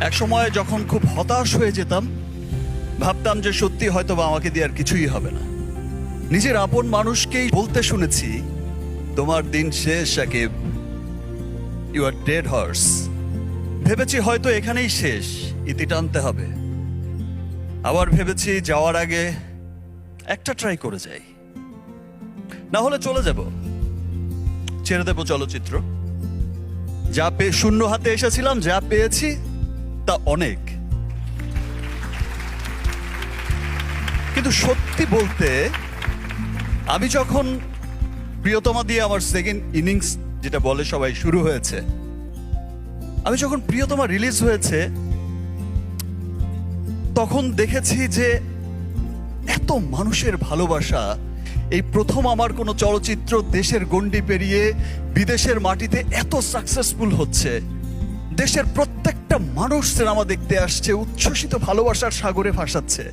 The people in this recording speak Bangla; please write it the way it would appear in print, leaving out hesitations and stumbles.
এক সময় যখন খুব হতাশ হয়ে যেতাম, ভাবতাম যে সত্যি হয়তো বা আমাকে দিয়ে আর কিছুই হবে না। নিজের আপন মানুষকেই বলতে শুনেছি, তোমার দিন শেষ Shakib, you are dead horse. ভেবেছি হয়তো এখানেই শেষ, ইতি টানতে হবে। আবার ভেবেছি যাওয়ার আগে একটা ট্রাই করে যাই, না হলে চলে যাব, ছেড়ে দেব চলচ্চিত্র। যা পেয়ে শূন্য হাতে এসেছিলাম, যা পেয়েছি তা অনেক। কিন্তু সত্যি বলতে, আমি যখন প্রিয়তমা দিয়ে আমার সেকেন্ড ইনিংস যেটা বলে সবাই শুরু হয়েছে, আমি যখন প্রিয়তমা রিলিজ হয়েছে তখন দেখেছি যে এত মানুষের ভালোবাসা। এই প্রথম আমার কোনো চলচ্চিত্র দেশের গণ্ডি পেরিয়ে বিদেশের মাটিতে এত সাকসেসফুল হচ্ছে। দেশের প্রত্যেকটা মানুষ সিনেমা দেখতে আসছে, উচ্ছ্বসিত ভালোবাসার সাগরে ভাসাচ্ছে।